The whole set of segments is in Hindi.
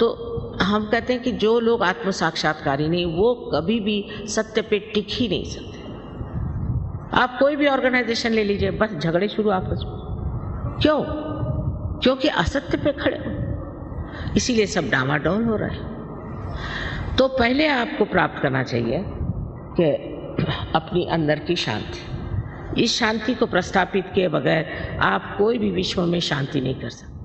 तो हम कहते हैं कि जो लोग आत्म साक्षात्कारी नहीं वो कभी भी सत्य पे टिक ही नहीं सकते। आप कोई भी ऑर्गेनाइजेशन ले लीजिए, बस झगड़े शुरू आपस में। क्यों? क्योंकि असत्य पे खड़े हो, इसीलिए सब डामाडोल हो रहा है। तो पहले आपको प्राप्त करना चाहिए कि अपनी अंदर की शांति। इस शांति को प्रस्थापित किए बगैर आप कोई भी विश्व में शांति नहीं कर सकते।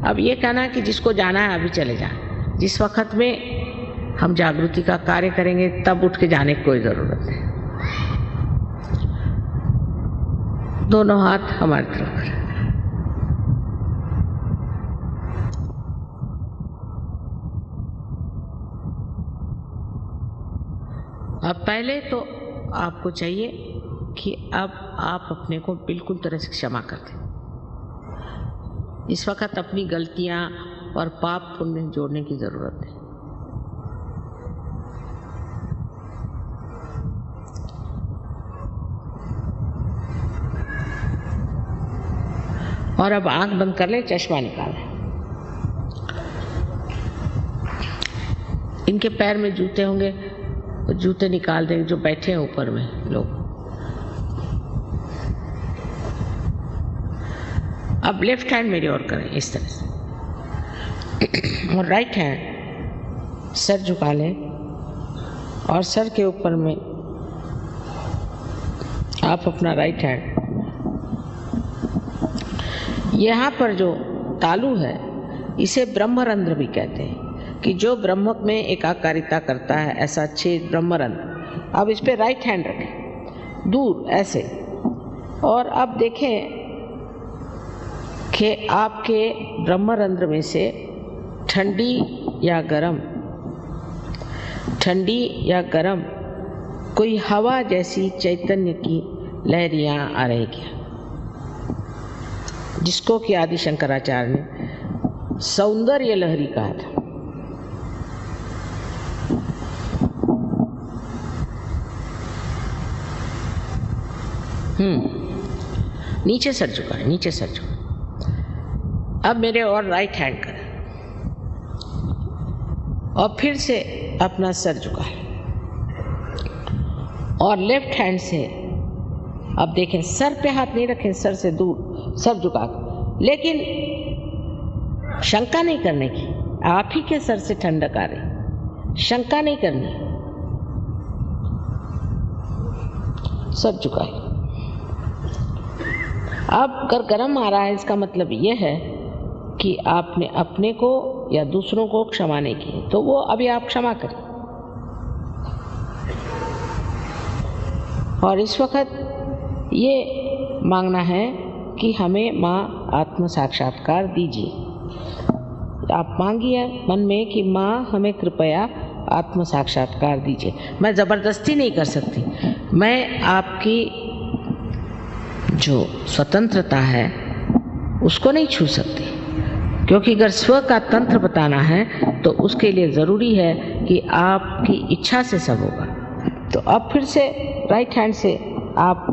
अब ये कहना कि जिसको जाना है अभी चले जाए, जिस वक्त में हम जागृति का कार्य करेंगे तब उठ के जाने की कोई ज़रूरत है। दोनों हाथ हमारी तरफ करें। अब पहले तो आपको चाहिए कि अब आप अपने को बिल्कुल तरह से क्षमा कर दें। इस वक्त अपनी गलतियां और पाप पुण्य जोड़ने की जरूरत है। और अब आंख बंद कर ले, चश्मा निकालें। इनके पैर में जूते होंगे तो जूते निकाल देंगे, जो बैठे हैं ऊपर में लोग। अब लेफ्ट हैंड मेरी ओर करें इस तरह से, और राइट हैंड सर झुका लें, और सर के ऊपर में आप अपना राइट हैंड, यहाँ पर जो तालु है इसे ब्रह्मरंध्र भी कहते हैं, कि जो ब्रह्म में एकाकारिता करता है, ऐसा छेद ब्रह्मरंध्र। अब इस पे राइट हैंड रखें दूर ऐसे, और अब देखें कि आपके ब्रह्मरंध्र में से ठंडी या गरम कोई हवा जैसी चैतन्य की लहरियां आ रही क्या, जिसको कि आदि शंकराचार्य ने सौंदर्य लहरी कहा था। नीचे सर झुका है, नीचे सर झुका। अब मेरे और राइट हैंड करें, और फिर से अपना सर झुका है, और लेफ्ट हैंड से अब देखें, सर पे हाथ नहीं रखें, सर से दूर सर झुका, लेकिन शंका नहीं करने की। आप ही के सर से ठंडक आ रही, शंका नहीं करनी, सर झुकाए। अब अगर गर्म आ रहा है, इसका मतलब यह है कि आपने अपने को या दूसरों को क्षमा नहीं की, तो वो अभी आप क्षमा करें। और इस वक्त ये मांगना है कि हमें माँ आत्म साक्षात्कार दीजिए। आप मांगिए मन में कि माँ हमें कृपया आत्म साक्षात्कार दीजिए। मैं ज़बरदस्ती नहीं कर सकती, मैं आपकी जो स्वतंत्रता है उसको नहीं छू सकती, क्योंकि अगर स्व का तंत्र बताना है तो उसके लिए ज़रूरी है कि आपकी इच्छा से सब होगा। तो अब फिर से राइट हैंड से आप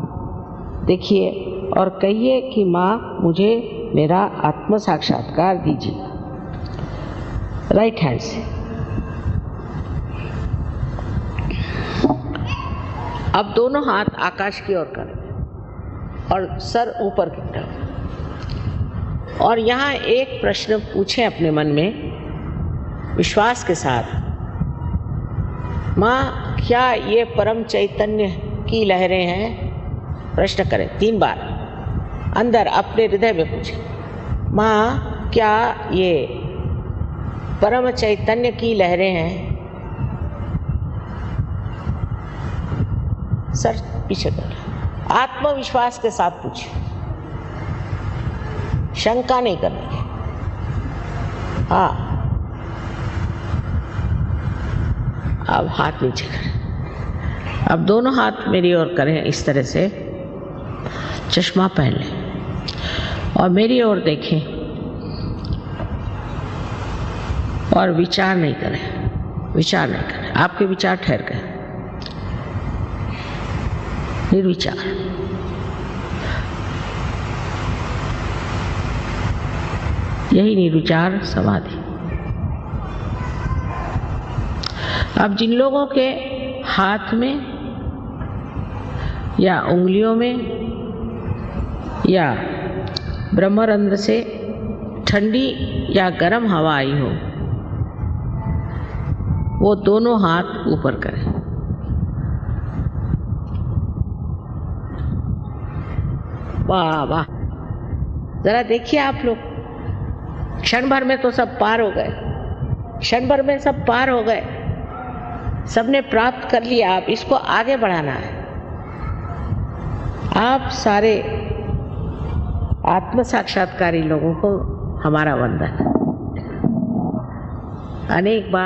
देखिए और कहिए कि माँ मुझे मेरा आत्म साक्षात्कार दीजिए, राइट हैंड से। अब दोनों हाथ आकाश की ओर करें और सर ऊपर की तरफ, और यहाँ एक प्रश्न पूछें अपने मन में विश्वास के साथ, माँ क्या ये परम चैतन्य की लहरें हैं? प्रश्न करें 3 बार अंदर अपने हृदय में पूछें, माँ क्या ये परम चैतन्य की लहरें हैं? सर पीछे कर, आत्मविश्वास के साथ पूछिए, शंका नहीं करनी है। हाँ, अब हाथ नीचे करें। अब दोनों हाथ मेरी ओर करें इस तरह से, चश्मा पहन लें और मेरी ओर देखें और विचार नहीं करें, विचार नहीं करें। आपके विचार ठहर गए, निर्विचार। यही निर्विचार समाधि। अब जिन लोगों के हाथ में या उंगलियों में या ब्रह्मरंध्र से ठंडी या गर्म हवा आई हो, वो दोनों हाथ ऊपर करें। वाह वाह, जरा देखिए आप लोग, क्षण भर में तो सब पार हो गए, क्षण भर में सब पार हो गए, सबने प्राप्त कर लिया। आप इसको आगे बढ़ाना है। आप सारे आत्म साक्षात्कारी लोगों को हमारा वंदन। अनेक बार